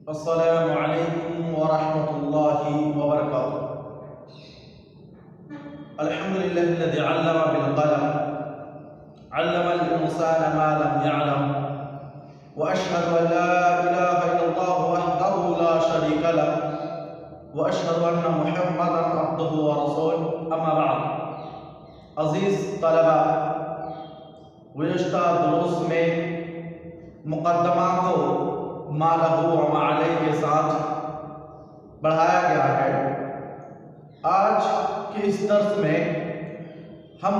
السلام علیکم ورحمۃ اللہ وبرکاتہ۔ الحمدللہ الذی علم بالقلم علم الانسان ما لم يعلم واشهد ان لا الہ الا اللہ وحدہ لا شریک له واشهد ان محمدا عبدہ ورسولہ، اما بعد۔ عزیز طلبہ، گزشتہ دروس میں مقدمہ کو ما لہو و ما علیہ کے ساتھ بڑھایا گیا ہے۔ آج کے اس درس میں ہم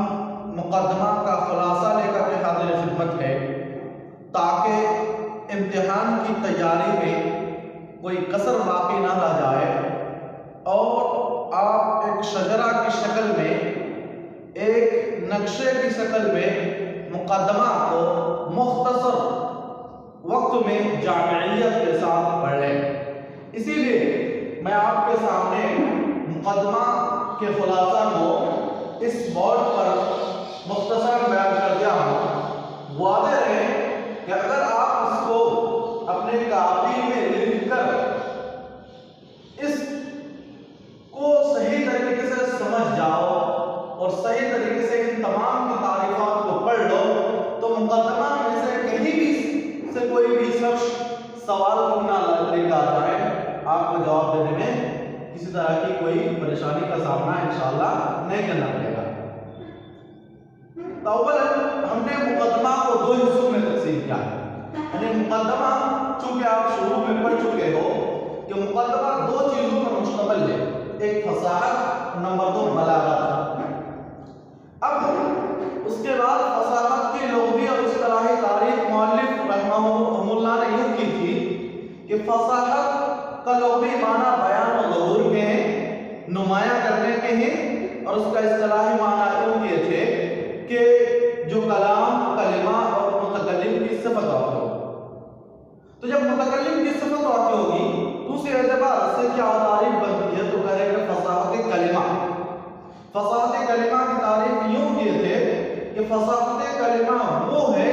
مقدمہ کا خلاصہ لے کر کے حاضر خدمت ہے تاکہ امتحان کی تیاری میں کوئی کسر باقی نہ رہ جائے اور آپ ایک شجرہ کی شکل میں، ایک نقشے کی شکل میں مقدمہ کو مختصر وقت میں جامعیت کے ساتھ پڑھ لیں۔ اسی لیے میں آپ کے سامنے مقدمہ کے خلاصہ کو اس بورڈ پر مختصر بیان کر دیا ہوں۔ واضح ہے کہ اگر آپ اس کو اپنے کاپی میں لکھ کر اس کو صحیح طریقے سے سمجھ جاؤ اور صحیح طریقے سے ان تمام کی تعریفات کو پڑھ لو تو مقدمہ میں سے کہیں بھی سے کوئی بھی شخص سوال کو نہ لے کر جائے، آپ کو جواب دینے میں کسی طرح کی کوئی پریشانی کا سامنا انشاءاللہ نہیں کرنا پڑے گا۔ تو اولا ہم نے مقدمہ کو دو حصوں میں تقسیم کیا ہے، یعنی مقدمہ چونکہ آپ شروع میں پڑھ چکے ہو کہ مقدمہ دو چیزوں پر مشتمل ہے، ایک فصاحت، نمبر دو بلاغت۔ اب اس کے بعد فصاحت کی لغوی اور اصطلاحی تعریف مؤلف رحمہ اللہ نے یوں کی تھی کہ فصاحت کا لغوی معنی بیان و ظہور کے ہیں، نمایاں کرنے کے ہیں، اور اس کا اصطلاحی معنی یوں کیے تھے کہ جو کلام، کلمہ اور متکلم کی صفت واقع ہو۔ تو جب متکلم کی صفت واقع ہوگی تو اسی اعتبار سے کیا تعریف بنتی ہے تو کہے کہ فصاحت کلمہ۔ فصاحت کلمہ کی تعریف یوں کیے تھے کہ فصاحت کلمہ وہ ہے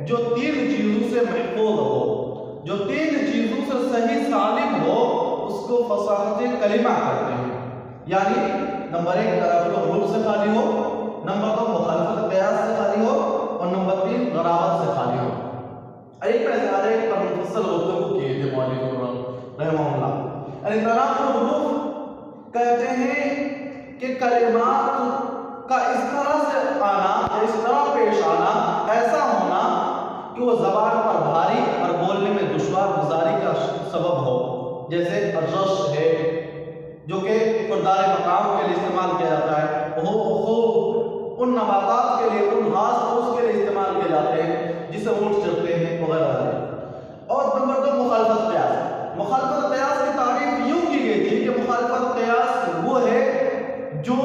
جو تین چیزوں سے محفوظ ہو، جو تین چیزوں سے صحیح سالم ہو، اس کو فصاحت کلمہ کہتے ہیں۔ یعنی نمبر ایک تنافر حروف سے خالی ہو، نمبر دو مخالفت قیاس سے خالی ہو، اور نمبر تین غرابت سے خالی ہو۔ ایک پر ایک پر مفصل گفتگو کیے تھے مؤلف رحمہ اللہ۔ یعنی تنافر حروف کہتے ہیں کہ کلمات کا اس طرح سے آنا، اس طرح پیش آنا، ایسا ہونا کہ وہ زبان پر بھاری اور بولنے میں دشوار گزاری کا سبب ہو، جیسے الرش ہے جو کہ خردار مقام کے لیے استعمال کیا جاتا ہے، وہ ان نباتات کے لیے، ان گھاس پھوس کے لیے استعمال کیے جاتے ہیں جسے اونٹ چرتے ہیں وغیرہ۔ اور نمبر دو مخالفت قیاس۔ مخالفت قیاس کی تعریف یوں کی گئی تھی کہ مخالفت قیاس وہ ہے جو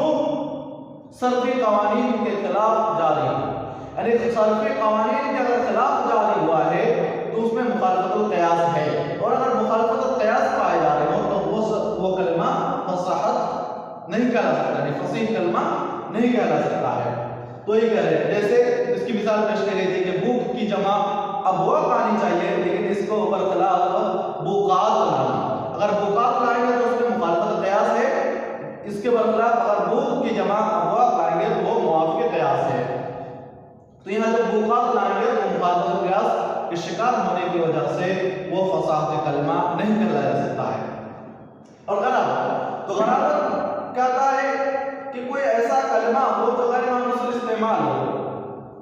صرفی قوانین کے خلاف جاری ہے، یعنی صرفی قوانین کے اگر خلاف جاری ہوا ہے تو اس میں مخالفت القیاس ہے، اور اگر مخالفت القیاس پائے جا رہے ہوں تو وہ کلمہ فصاحت نہیں کہلا سکتا، یعنی فصیح کلمہ نہیں کہلا سکتا ہے۔ تو یہ کہہ رہے ہیں، جیسے اس کی مثال پیش کی گئی تھی کہ بوک کی جمع ابواق آنی چاہیے لیکن اس کو برخلاف بوقات لانا، اگر بوقات لائیں گے تو اس میں مخالفت قیاس ہے، اس کے برخلاف اگر بوق کی جمع ابواق لائیں گے تو وہ موافق قیاس ہے۔ تو یہاں جب بوقات لائیں گے تو مخالفت قیاس کے شکار ہونے کی وجہ سے وہ فصاحت کلمہ نہیں کہلایا جا سکتا ہے۔ اور غرابت، تو غرابت کہتا ہے کہ کوئی ایسا کلمہ ہو جو غیر معمول استعمال ہو،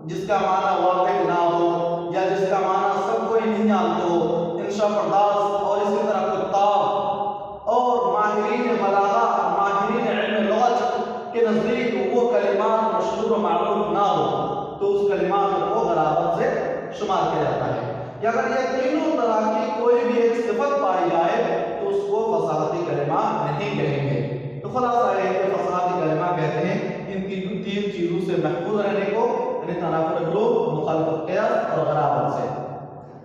جس کا معنی واضح نہ ہو یا جس کا معنی سب کوئی نہیں جانتے ہو، انشاء پرداز اور اسی طرح کتاب اور ماہرین بلاغہ، ماہرین علم لغت کے نزدیک وہ کلمات مشہور و معروف نہ ہو تو اس کلمات کو غرابت سے شمار کیا جاتا ہے۔ یا اگر یہ تینوں طرح کی کوئی بھی ایک صفت پائی جائے تو اس کو فصاحتی کلمہ نہیں کہیں گے۔ تو خلاصہ ہے کہ فصاحتی کلمہ کہتے ہیں ان تین چیزوں سے محفوظ رہنے کو، یعنی تنافر حروف، مخالفت قیاس اور غرابت سے۔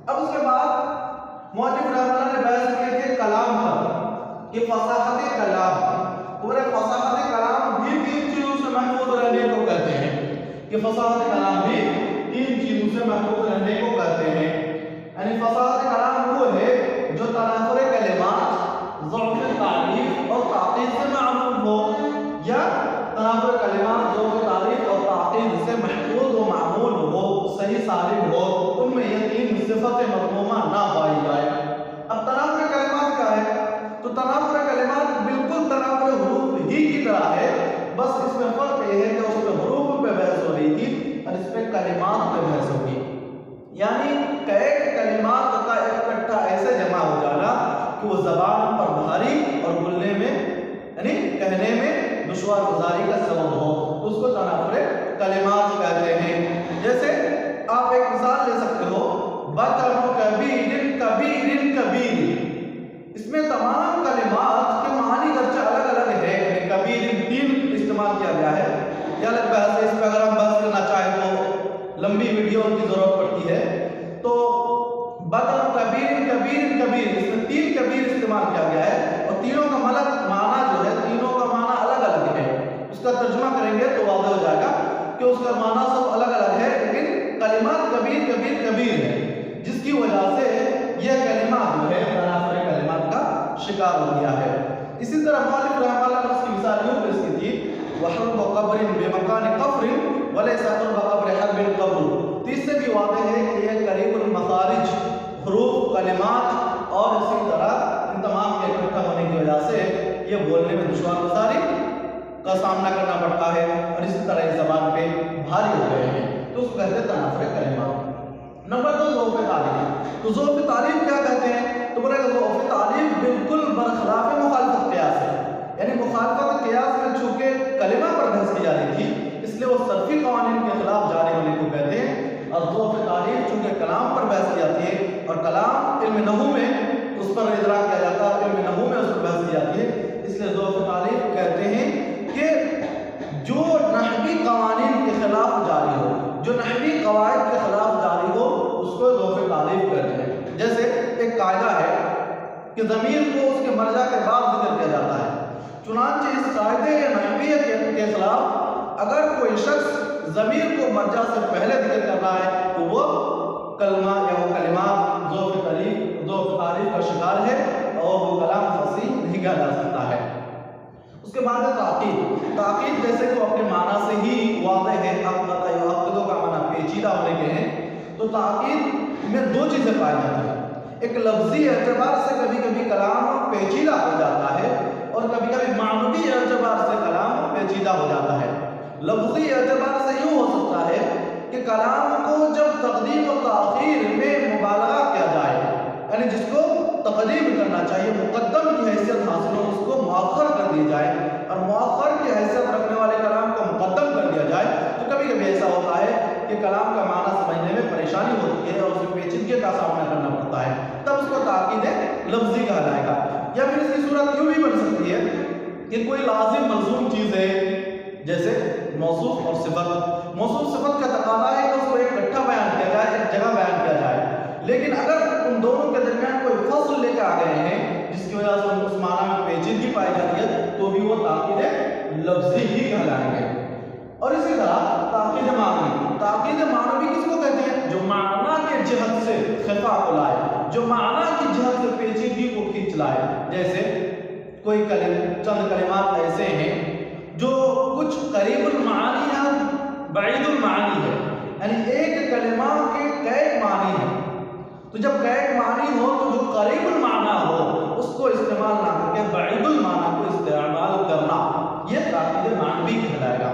اب اس کے بعد مؤلف رحمہ اللہ نے بحث کی تھی کلام پر کہ فصاحت کلام، پورے فصاحت کلام بھی تین چیزوں سے محفوظ رہنے کو کہتے ہیں، کہ فصاحت کلام بھی تین چیزوں سے محفوظ رہنے کو کہتے ہیں۔ یعنی فصاحت کلام وہ ہے جو تنافر صفت مضمومہ نہ پائی جائے۔ اب تنافر کلمات کیا ہے؟ تو تنافر کلمات بالکل تنافر حروف ہی کی طرح ہے، بس اس میں فرق یہ ہے کہ اس میں حروف پہ بحث ہو رہی تھی اور اس پہ کلمات پہ بحث ہوگی، یعنی کئی کلمات کا اکٹھا ایسے جمع ہو جانا کہ وہ زبان پر بھاری اور بولنے میں یعنی کہنے میں دشوار گزاری کا سبب ہو، تو اس کو تنافر کلمات کہتے ہیں۔ جیسے آپ ایک مثال لے سکتے ہو، بطن کبیر کبیر کبیر، اس میں تمام کلمات کے معنی گرچہ الگ الگ ہے، کبیر تین استعمال کیا گیا ہے، یہ الگ بحث ہے، اس پہ اگر ہم بحث کرنا چاہیں تو لمبی ویڈیو کی ضرورت پڑتی ہے۔ تو بطن کبیر کبیر کبیر، اس میں تین کبیر استعمال کیا گیا ہے اور تینوں کا معنی جو ہے، تینوں کا معنی الگ الگ ہے۔ اس کا ترجمہ کریں گے تو واضح ہو جائے گا کہ اس کا معنی سب الگ الگ ہے، لیکن کلمات کبیر کبیر کبیر ہے، جس کی وجہ سے یہ کلمہ جو ہے تنافر کلمات کا شکار ہو گیا ہے۔ اسی طرح مؤلف رحمہ اللہ نے اس کی مثال یوں پیش کی تھی، وحرب قبر بمکان قفر ولیس قرب قبر حرب قبر، تو اس سے بھی واضح ہے کہ یہ قریب المخارج، حروف، کلمات اور اسی طرح ان تمام کے اکٹھا ہونے کی وجہ سے یہ بولنے میں دشوار گزاری کا سامنا کرنا پڑتا ہے اور اسی طرح اس زبان پہ بھاری ہو گئے ہیں، تو اس کو کہتے ہیں تنافر کلمات۔ نمبر 2، ضعف تعلیف۔ تو ضعف تعلیف کیا کہتے ہیں؟ تو بولے کہ ضعف تعلیف بالکل برخلاف مخالفت قیاس ہے، یعنی مخالفت قیاس میں چونکہ کلمہ پر بحث کی جا رہی تھی اس لیے وہ صرفی قوانین کے خلاف جانے والے کو کہتے ہیں، اور ضعف تعلیف چونکہ کلام پر بحث کی جاتی ہے اور کلام علم نحو میں اس پر ادراک کیا جاتا ہے، علم نحو میں اس پر بحث کی جاتی ہے، اس لیے ضعف تعلیف کہتے ہیں کہ جو نحوی قوانین کے خلاف جاری ہو، جو نحوی قواعد کے خلاف جاری ہو، اس کو ضعف تعلیف کہتے ہیں۔ جیسے ایک قاعدہ ہے کہ ضمیر کو اس کے مرجع کے بعد ذکر کیا جاتا ہے، چنانچہ اس قاعدے یا نحویت کے خلاف اگر کوئی شخص ضمیر کو مرجع سے پہلے ذکر کر رہا ہے تو وہ کلمہ یا وہ کلمات ضعف تعلیف کا شکار ہے اور وہ کلام فصیح نہیں کہا جا سکتا ہے۔ اس کے بعد ہے تاکید۔ تاکید جیسے کہ اپنے معنی سے ہی واضح ہے، اقدہ یؤکدو کا معنی پیچیدہ ہونے کے ہیں، تو تاکید میں دو چیزیں پائی جاتی ہیں، ایک لفظی اعتبار سے کبھی کبھی کلام پیچیدہ ہو جاتا ہے اور کبھی کبھی معنوی اعتبار سے کلام پیچیدہ ہو جاتا ہے۔ لفظی اعتبار سے یوں ہو سکتا ہے کہ کلام کو جب تقدیم و تاخیر میں مبالغہ کیا جائے، یعنی جس کو تقدیم کرنا چاہیے، مقدم کی حیثیت حاصل ہو، اس کو مؤخر کر دیا جائے، اور مؤخر کی حیثیت رکھنے والے کلام کو مقدم کر دیا جائے، تو کبھی کبھی ایسا ہوتا ہے کہ کلام کا معنی سمجھنے میں پریشانی ہوتی ہے اور اسے پیچیدگی کا سامنا کرنا پڑتا ہے، تب اس کو تاکید لفظی کہا جائے گا۔ یا پھر اس کی صورت یوں بھی بن سکتی ہے کہ کوئی لازم ملزوم چیز ہے، جیسے موصوف اور صفت۔ موصوف صفت کا تقاضا ہے کہ اس کو ایک اکٹھا بیان کیا جائے، ایک جگہ بیان کیا جائے، لیکن اگر ان دونوں کے درمیان کوئی فصل لے کے آ گئے ہیں جس کی وجہ سے اس معنی میں پیچیدگی پائی جاتی ہے تو بھی وہ تاکید لفظی ہی کہلائیں گے۔ اور اسی طرح تاکید معنوی۔ تاکید معنوی کس کو کہتے ہیں؟ جو معنی کے جہت سے خفا کو لائے، جو معنی کی جہت سے پیچیدگی کو کھینچ لائے۔ جیسے کوئی چند کلمات ایسے ہیں جو کچھ قریب المعانی ہے، بعید المعانی ہے، یعنی ایک کلمہ کے کئی معنی ہیں، تو جب کئی معنی ہو تو جو قریب المعنی ہو اس کو استعمال نہ کر کے بعید المعنی کو استعمال کرنا، یہ تاکید معنوی کہلائے گا۔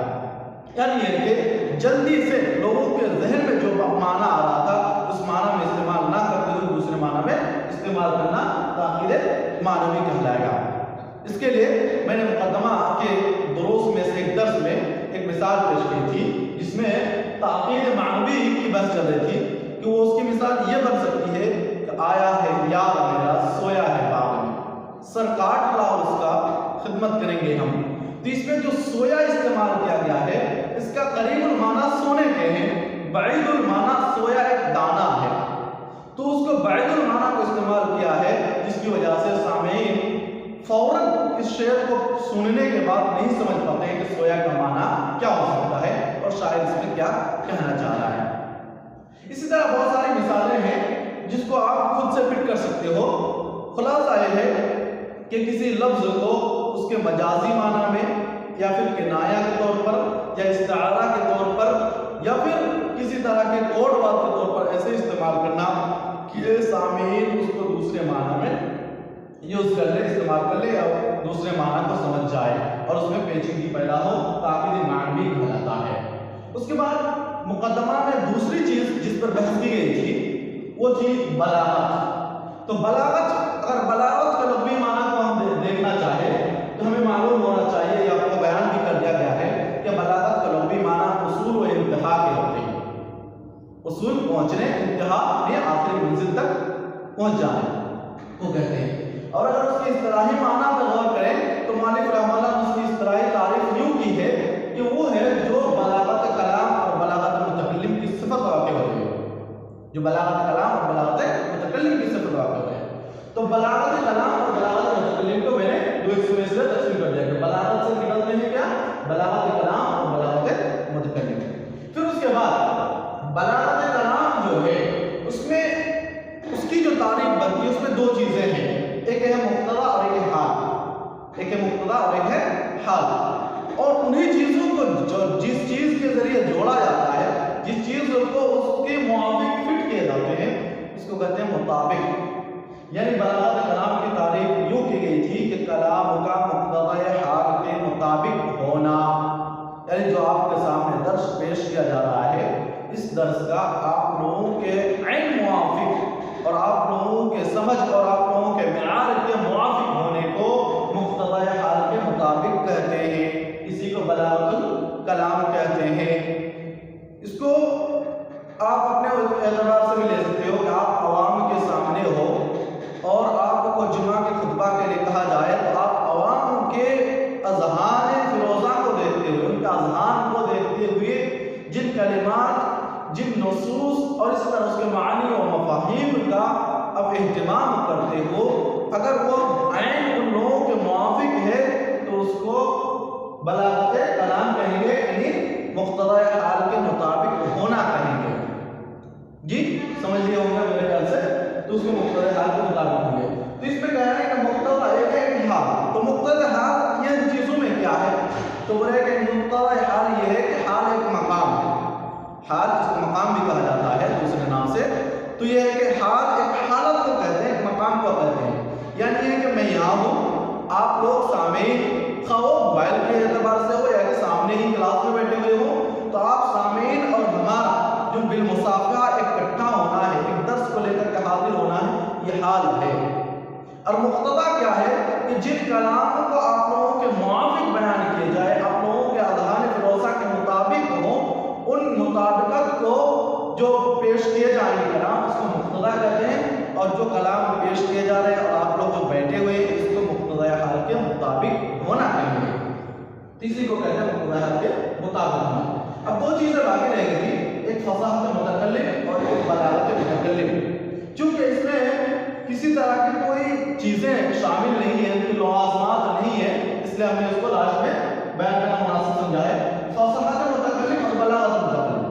یعنی یہ کہ جلدی سے لوگوں کے ذہن میں جو معنی آ رہا تھا اس معنی میں استعمال نہ کرتے ہوئے دوسرے معنی میں استعمال کرنا تاکید معنوی کہلائے گا۔ اس کے لیے میں نے مقدمہ کے دروس میں سے ایک درس میں ایک مثال پیش کی تھی جس میں تاکید معنوی کی بحث چل رہی تھی کہ وہ اس کی مثال یہ بن سکتی ہے کہ آیا ہے یار میرا سویا ہے باغ میں، سر کاٹ لا اس کا خدمت کریں گے ہم۔ تو اس میں جو سویا استعمال کیا گیا ہے اس کا قریب المعنی سونے کے ہیں، بعید المعنی سویا ایک دانہ ہے، تو اس کو بعید المعنی کو استعمال کیا ہے جس کی وجہ سے سامعین فوراً اس شعر کو سننے کے بعد نہیں سمجھ پاتے ہیں کہ سویا کا معنی کیا ہو سکتا ہے اور شاید اس میں کیا کہنا چاہ رہا ہے۔ اسی طرح بہت ساری مثالیں ہیں جس کو آپ خود سے فٹ کر سکتے ہو۔ خلاصہ یہ ہے کہ کسی لفظ کو اس کے مجازی معنی میں یا پھر کنایہ کے طور پر یا استعارہ کے طور پر یا پھر کسی طرح کے کوڈ ورڈ کے طور پر ایسے استعمال کرنا دوسرے معنی میں یوز کر لے، استعمال کر لے اور دوسرے معنی کو سمجھ جائے اور اس میں پیچیدگی پیدا ہو، تعقیدی معنی کہلاتا ہے۔ اس کے بعد مقدمہ میں دوسری چیز جس پر بحث کی گئی تھی وہ تھی بلاغت۔ تو بلاغت، اگر بلاغت کا لغوی معنی کو ہم دیکھنا چاہیں تو ہمیں معلوم ہونا چاہیے، یا آپ کو بیان بھی کر دیا گیا ہے کہ بلاغت کا لغوی معنی اصول و انتہا کے ہوتے ہیں، اصول پہنچنے، انتہا میں آخری منزل تک پہنچ جانے کو کہتے ہیں۔ اور اگر اس کی اصطلاحی معنی پر غور کریں تو مؤلف رحمہ اللہ نے اس کی اصطلاحی تعریف یوں کی ہے کہ وہ ہے جو بلاغت کلام اور بلاغت متکلم کی صفت واقع ہو رہی ہے، جو بلاغت کلام اور بلاغت متکلم کی صفت واقع ہو رہی ہے۔ تو بلاغت کلام اور بلاغت متکلم کو میں نے دو حصوں میں سے تقسیم کر دیا کہ بلاغت سے نکلتے ہیں کیا، بلاغت کلام اور بلاغت متکلم۔ پھر اس کے بعد بلاغت کلام جو ہے اس میں اس کی جو تعریف بنتی ہے اس میں دو چیزیں ہیں، ایک ہے مقتضا اور ایک ہے حال، ایک ہے مقتضا اور ایک ہے حال۔ اور انہی چیزوں کو جو جس چیز کے ذریعے جوڑا جاتا ہے، جس چیز کو اس کے موافق فٹ کیے جاتے ہیں، اس کو کہتے ہیں مطابق۔ یعنی بلاغت کلام کی تعریف یوں کی گئی تھی کہ کلام کا مقتضا حال کے مطابق ہونا، یعنی جو آپ کے سامنے درس پیش کیا جا رہا ہے اس درس کا آپ لوگوں کے عین موافق اور آپ لوگوں کے سمجھ اور آپ لوگوں کے معیار کے موافق ہونے کو مقتضا حال کے مطابق کہتے ہیں، اسی کو بلاغت کلام کہتے ہیں۔ اس کو آپ اپنے اعتبار سے بھی لے سکتے ہو کہ آپ عوام کے سامنے ہو اور آپ کو جمعہ کے خطبہ کے لیے کہا جائے تو آپ عوام کے اذہان فروزہ کو دیکھتے ہوئے، ان کے اذہان کو دیکھتے ہوئے جن کلمات، جن نصوص اور اس طرح اس کے معنی و مفاہیم کا اب اہتمام کرتے ہو، اگر وہ عین ان لوگوں کے موافق ہے تو اس کو بلاغت کلام کہیں گے، یعنی مقتضا حال کے مطابق ہونا کہیں گے۔ جی سمجھ لیا ہوگا میرے خیال سے، تو اس کو مقتضا حال کے مطابق ہوں گے۔ تو اس میں کہہ رہے ہیں کہ مقتضا ایک ہے حال، تو مقتضا حال یہ چیزوں میں کیا ہے؟ تو وہ ہے کہ مقتضا حال یہ ہے کہ حال ایک مقام ہے، حال اس کو مقام بھی کہا جاتا ہے دوسرے نام سے، تو یہ ہے کہ حال ایک حالت کو کہتے ہیں، ایک مقام کو کہتے ہیں۔ یعنی یہ کہ میں یہاں ہوں، آپ لوگ سامعین خواہ موبائل کے اعتبار سے ہو یا کہ سامنے ہی کلاس میں بیٹھے ہوئے ہو، تو آپ سامعین اور ہمارا جو بالمصافحہ اکٹھا ہونا ہے، ایک درس کو لے کر کے حاضر ہونا ہے، یہ حال ہے۔ اور مقتضا کیا ہے کہ جن کلاموں کو آپ لوگوں کے موافق بیان کیے جائے، آپ لوگوں کے اذہان فروزہ کے مطابق ہوں، ان مطابقت کو جو پیش کیے جائیں گے کلام، اس کو مقتضا کہتے ہیں، اور جو کلام پیش کیے جا رہے ہیں اور آپ لوگ جو بیٹھے ہوئے ہیں اس کو مقتضا حال کے مطابق ہونا کہیں گے، اسی کو کہتے ہیں مقتضا حال کے مطابق ہونا۔ اب دو چیزیں باقی رہ گئی، ایک فصاحت متکلم اور ایک بلاغت متکلم۔ چونکہ اس میں کسی طرح کی کوئی چیزیں شامل نہیں ہیں، ان کی لوازمات نہیں ہیں، اس لیے ہم نے اس کو لاسٹ میں بیان کرنا مناسب سمجھا ہے۔ فصاحت متکلم اور بلاغت متکلم،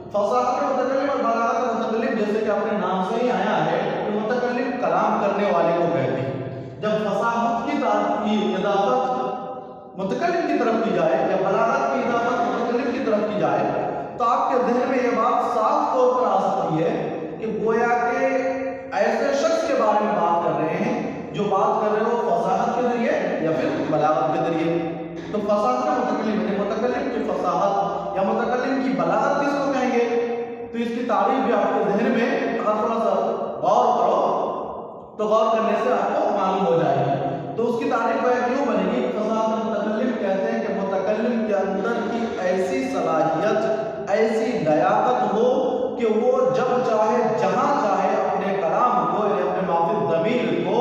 فصاحت متکلم اور بلاغت متکلم جیسے کہ اپنے نام سے ہی آیا ہے کہ متکلم کلام کرنے والے کو کہتے ہیں۔ جب فصاحت کی اضافت متکلم کی طرف کی جائے یا بلاغت کی اضافت متکلم کی طرف کی جائے تو آپ کے ذہن میں یہ بات صاف طور پر آ سکتی ہے کہ گویا کہ ایسے شخص کے بارے میں بات کر رہے ہیں جو بات کر رہے ہو فصاحت کے ذریعے یا پھر بلاغت کے ذریعے۔ تو فصاحت کا متکلم یعنی متکلم کی فصاحت یا متکلم کی بلاغت کس کو کہیں گے؟ تو اس کی تعریف بھی آپ کے ذہن میں اگر تھوڑا سا غور کرو تو غور کرنے سے آپ کو معلوم ہو جائے گی۔ تو اس کی تعریف کیوں بنے گی؟ فصاحت متکلم کہتے ہیں کہ متکلم کے اندر کی ایسی صلاحیت، ایسی لیاقت ہو کہ وہ جب چاہے جہاں چاہے اپنے کلام کو یا اپنے موافق ضمیر کو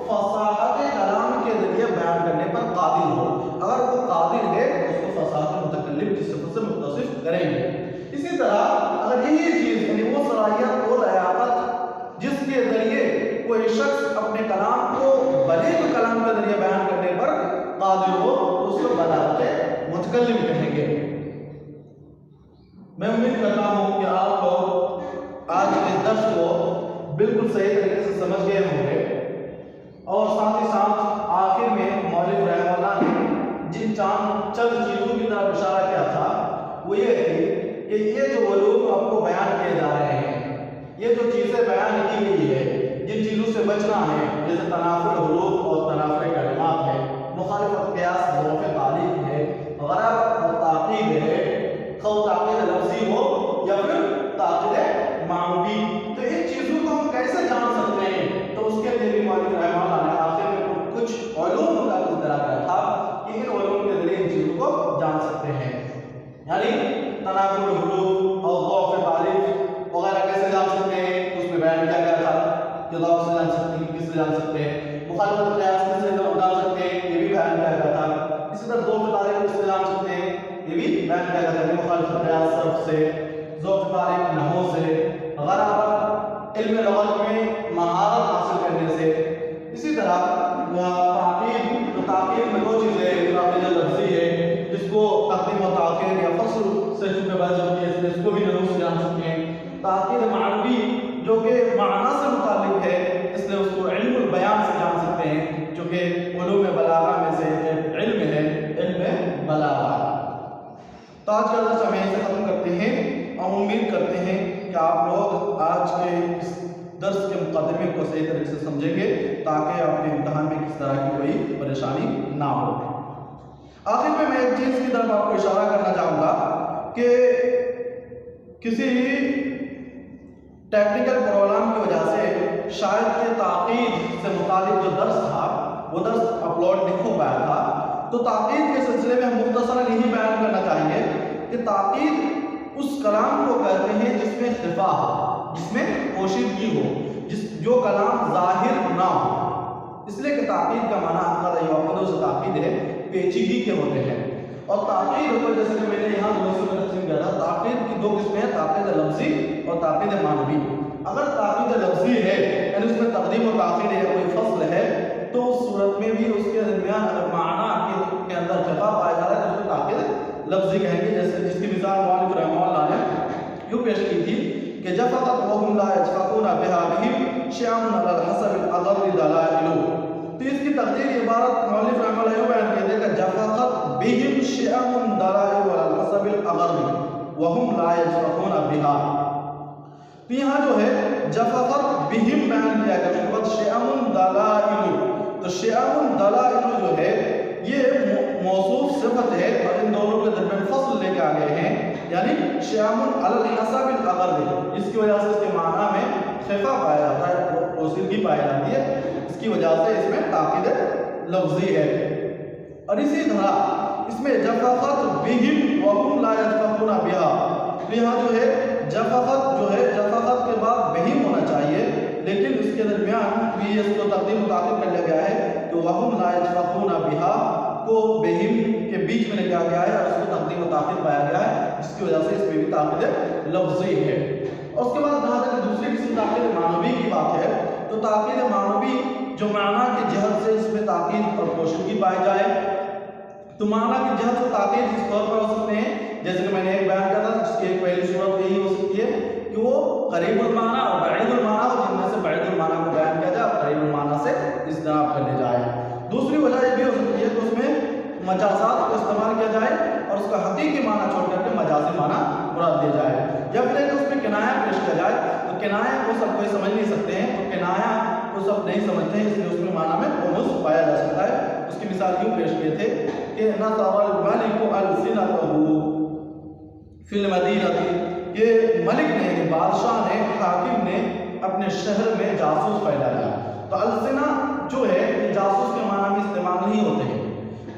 فصاحت کلام کے ذریعے بیان کرنے پر قادر ہو۔ اگر وہ قادر ہے تو اس کو فصاحت متکلم کی صفت سے متصف کریں گے۔ اسی طرح اگر یہی چیز یعنی وہ صلاحیت وہ لیاقت جس کے ذریعے کوئی شخص اپنے کلام کو بلیغ کلام کے ذریعے بیان کرنے پر قادر ہو تو اس کو بلاغت متکلم کہیں گے۔ میں امید کرتا ہوں کہ آپ لوگ آج اس درس کو بالکل صحیح طریقے سے سمجھ گئے ہوں گے، اور ساتھ ہی ساتھ آخر میں مولوی رحمہ اللہ نے جن چند چیزوں کی طرف اشارہ کیا تھا وہ یہ تھی کہ یہ جو علوم آپ کو بیان کیے جا رہے ہیں، یہ جو چیزیں بیان کی گئی ہے، جن چیزوں سے بچنا ہے جیسے تنافر حروف اور تنافر کلمات ہے، مخالفت قیاس ظروف تعلیق ہے، غرابت اور تاقید ہے، خواہ تاقید لفظی ہو یا پھر تاقید معنوی، تو ان چیزوں کو ہم کیسے جان سکتے ہیں؟ تو اس کے لیے بھی مولوی رحمہ اللہ نے آخر میں کچھ علوم کا تذکرہ کیا تھا کہ ان علوم کے ذریعے ان چیزوں کو جان سکتے ہیں، یعنی تنافر حروف اور ضعف تعلیق وغیرہ کیسے جان سکتے ہیں، اس میں بیان کیا گیا تھا کہ ضعف سے جان سکتے ہیں، کس سے جان سکتے ہیں، مخالفت قیاس کس سے جان سکتے ہیں، یہ بھی بیان کیا گیا تھا، اسی طرح ضعف تعلیق کس سے جان سکتے ہیں، یہ بھی بیان کیا گیا تھا، مخالفت قیاس صرف سے، ضعف تعلیق نحو سے، غرابت علم لغت میں مہارت حاصل کرنے سے، اسی طرح تاقید میں دو چیزیں، تاقید لفظی ہے جس کو تقدیم و تاخیر یا فصل سے چونکہ بحث ہوتی ہے اس کو بھی نحو سے جان سکتے ہیں، تاقید معنوی جو کہ معنی سے متعلق ہے اس لیے اس کو علم البیان سے جان سکتے ہیں چونکہ علوم بلاغہ میں سے ایک علم ہے، علم بلاغہ۔ تو آج کا درس ہم یہیں سے ختم کرتے ہیں اور امید کرتے ہیں کہ آپ لوگ آج کے اس درس کے مقدمے کو صحیح طریقے سے سمجھیں گے تاکہ آپ کے امتحان میں کس طرح کی کوئی پریشانی نہ ہو۔ آخر میں ایک چیز کی طرف آپ کو اشارہ کرنا چاہوں گا کہ کسی ٹیکنیکل پرابلم کی وجہ سے شاید کہ تاقید سے متعلق جو درس تھا وہ درس اپلوڈ نہیں ہو پایا تھا، تو تاقید کے سلسلے میں ہم مختصراً یہی بیان کرنا چاہیں گے کہ تاقید اس کلام کو کہتے ہیں جس میں خفا ہو، جس میں پوشیدگی ہو، جو کلام ظاہر نہ ہو، اس لیے کہ تاقید کا معنی احمد یوقدو سے تاقید ہے، پیچیدگی کے ہوتے ہیں، اور تاقید کو جیسے کہ میں نے یہاں دو حصوں میں تقسیم کیا تھا، تاقید کی دو قسمیں ہیں، تاقید لفظی اور تاقید معنوی۔ اگر تاقید لفظی ہے یعنی اس میں تقدیم و تاخیر یا کوئی فصل ہے تو اس صورت میں بھی اس کے درمیان اگر معنی کے اندر خفا پایا جا رہا ہے تو اس کو تاقید لفظی کہیں گے، جیسے جس کی مثال مولوی رحمہ اللہ نے یوں پیش کی تھی کہ جفقت وهم لا يشفقون بها بهم شیام علی الحسب الاغر دلائل، تو اس کی تقدیر عبارت مولوی رحمہ اللہ یوں بیان کہتے ہیں کہ جفقت بهم شیام دلائل علی الحسب الاغر وهم لا يشفقون بها، تو یہاں جو ہے جفقت بهم بیان کیا گیا، اس کے بعد شیام دلائل، تو شیام دلائل جو ہے یہ موصوف صفت ہے اور ان دونوں کے درمیان فصل لے کے آ گئے ہیں، یعنی شیام علی الحسب الاغر، اس کی وجہ سے اس کے معنی میں خفا پایا جاتا ہے، پوشیدگی پائی جاتی ہے، اس کی وجہ سے اس میں تاقید لفظی ہے۔ اور اسی طرح اس میں جفقت بهم وهم لا يشفقون بها، تو یہاں جو ہے جفقت جو ہے جفقت کے بعد بهم ہونا چاہیے، لیکن اس کے درمیان بھی اس کو تقدیم و تاخیر کر لیا گیا ہے کہ وهم لا يشفقون بها کو بہم کے بیچ میں لگا گیا ہے اور اس کو تقدیم و تاخیر پایا گیا ہے، جس کی وجہ سے اس میں بھی تاقید لفظی ہے۔ اور اس کے بعد جہاں تک دوسری قسم تاقید معنوی کی بات ہے تو تاقید معنوی جو معنی کی جہت سے اس میں تاقید اور پوشیدگی پائی جائے، تو معنی کی جہت سے تاقید اس طور پر ہو سکتے ہیں جیسے کہ میں نے ایک بیان کیا تھا، جس کی ایک پہلی صورت یہی ہو سکتی ہے کہ وہ قریب المعنی اور بعید المعنی ہو، جن میں سے بعید المعنی کو بیان کیا جائے اور قریب المعنی سے اجتناب کر لیا جائے۔ دوسری وجہ یہ بھی ہو سکتی ہے کہ اس میں مجازات کو استعمال کیا جائے اور اس کا حقیقی معنی چھوڑ کر کے مجازی معنی مراد دیا جائے، یا پھر ہے کہ اس میں کنایہ پیش کیا جائے، تو کنایہ کو سب کوئی سمجھ نہیں سکتے ہیں، تو کنایہ کو سب نہیں سمجھتے ہیں، اس لیے اس میں معنی میں غموض پایا جا سکتا ہے۔ اس کی مثال یوں پیش کیے تھے کہ نَصَرَ الْمَلِكُ أَلْسِنَتَهُ فِي الْمَدِينَةِ، یہ ملک نے یعنی بادشاہ نے حاکم نے اپنے شہر میں جاسوس پھیلایا، تو السنہ جو ہے یہ جاسوس کے معنی میں استعمال نہیں ہوتے ہیں،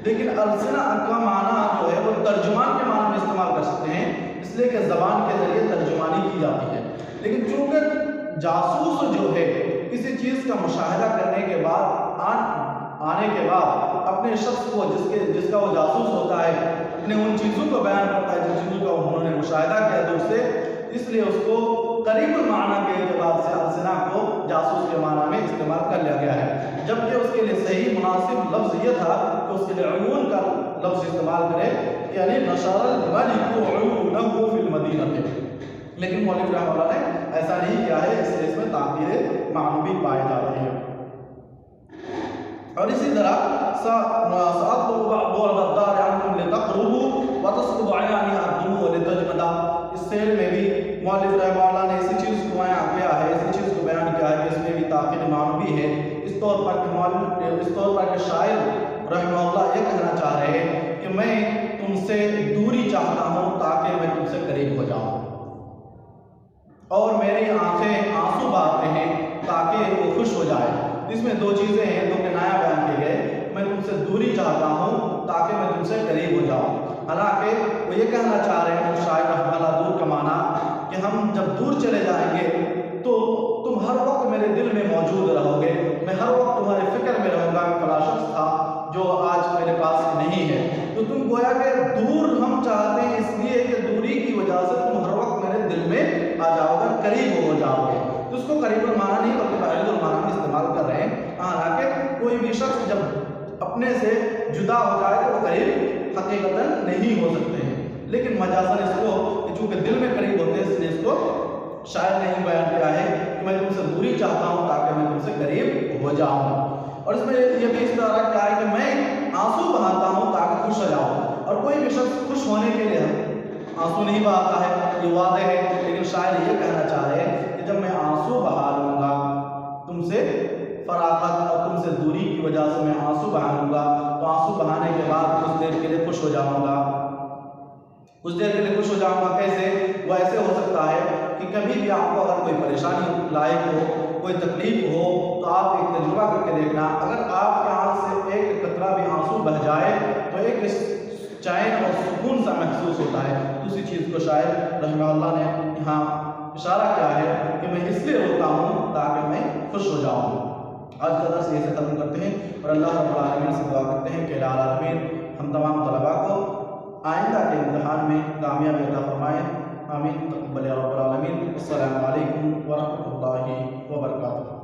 لیکن السنہ کا معنی جو ہے وہ ترجمان کے معنی میں استعمال کر سکتے ہیں، اس لیے کہ زبان کے ذریعے ترجمانی کی جاتی ہے، لیکن چونکہ جاسوس جو ہے کسی چیز کا مشاہدہ کرنے کے بعد آنے کے بعد اپنے شخص کو جس کا وہ جاسوس ہوتا ہے اپنے ان چیزوں کو بیان کرتا ہے جن چیزوں کا انہوں نے مشاہدہ کیا تو اسے، اس لیے اس کو قریب المعنی کے اعتبار سے السنہ کو جاسوس کے معنی میں استعمال کر لیا گیا ہے، جبکہ اس کے لیے صحیح مناسب لفظ یہ تھا کہ اس کے لیے عیون کا لفظ استعمال کرے، یعنی نشر الملک عیونہ فی المدینہ، لیکن مولوی رحمہ اللہ نے ایسا نہیں کیا ہے، اس لیے اس میں تاقید معنوی پائے جاتے ہیں۔ اور اسی طرح سَأَطْلُبُ بَعْضُ الْغَدَّارِ عَنْكُمْ لِتَقْرُبُوا وَتَسْقُطُ عَيَانِي الدُّمُوعُ وَلِتَجْمَدَا، اس شعر میں بھی مولوی رحمہ اللہ نے اسی چیز کو بیان کیا ہے، اسی چیز کو بیان کیا ہے کہ اس میں بھی داخل معنوی ہے، اس طور پر کہ شاعر رحمہ اللہ یہ کہنا چاہ رہے ہیں کہ میں تم سے دوری چاہتا ہوں تاکہ میں تم سے قریب ہو جاؤں، اور میری آنکھیں آنسو بہاتے ہیں تاکہ وہ خوش ہو جائے۔ اس میں دو چیزیں ہیں، دو کنایا بیان کیے گئے، میں تم سے دوری چاہتا ہوں تاکہ میں تم سے قریب ہو جاؤں۔ حالانکہ وہ یہ کہنا چاہ رہے ہیں شاعر رحمہ اللہ دور کا معنی کہ ہم جب دور چلے جائیں گے تو تم ہر وقت میرے دل میں موجود رہو گے، میں ہر وقت تمہارے فکر میں رہوں گا کہ فلاں شخص تھا جو آج میرے پاس نہیں ہے۔ تو تم گویا کہ دور ہم چاہتے ہیں اس لیے کہ دوری کی وجہ سے تم ہر وقت میرے دل میں آ جاؤ گے، قریب ہو جاؤ گے۔ تو اس کو قریب المعنی نہیں بلکہ بعید المعنی میں استعمال کر رہے ہیں۔ حالانکہ کوئی بھی شخص جب اپنے سے جدا ہو جائے تو وہ قریب حقیقتاً نہیں ہو سکتے ہیں، لیکن مجازاً اس کو چونکہ دل میں قریب ہوتے ہیں اس لیے اس کو شاعر نے بیان کیا ہے کہ میں تم سے دوری چاہتا ہوں تاکہ میں تم سے قریب ہو جاؤں۔ اور اس میں یہ بھی اس طرح کیا ہے کہ میں آنسو بہاتا ہوں تاکہ خوش ہو جاؤں، اور کوئی بھی شخص خوش ہونے کے لیے آنسو نہیں بہاتا ہے، یہ واضح ہے، لیکن شاعر یہ کہنا چاہ رہے ہیں کہ جب میں آنسو بہا لوں گا تم سے فراغت اور تم سے دوری کی وجہ سے میں آنسو بہا لوں گا، تو آنسو بہانے کے بعد کچھ دیر کے لیے خوش ہو جاؤں گا، کچھ دیر کے لیے خوش ہو جاؤں گا۔ کیسے؟ وہ ایسے ہو سکتا ہے کہ کبھی بھی آپ کو اگر کوئی پریشانی لاحق ہو، کوئی تکلیف ہو، تو آپ ایک تجربہ کر کے دیکھنا، اگر آپ کے آنکھ سے ایک قطرہ بھی آنسو بہ جائے تو ایک چین اور سکون سا محسوس ہوتا ہے۔ دوسری چیز کو شاعر رحمہ اللہ نے یہاں اشارہ کیا ہے کہ میں اس لیے روتا ہوں تاکہ میں خوش ہو جاؤں۔ آج کا درس یہ سے ختم کرتے ہیں اور اللہ رب العالمین سے دعا کرتے ہیں کہ الہ العالمین ہم تمام طلباء کو آئندہ کے امتحان میں کامیابی عطا فرمائے، آمین تقبل یا رب العالمین۔ السلام علیکم ورحمۃ اللہ وبرکاتہ۔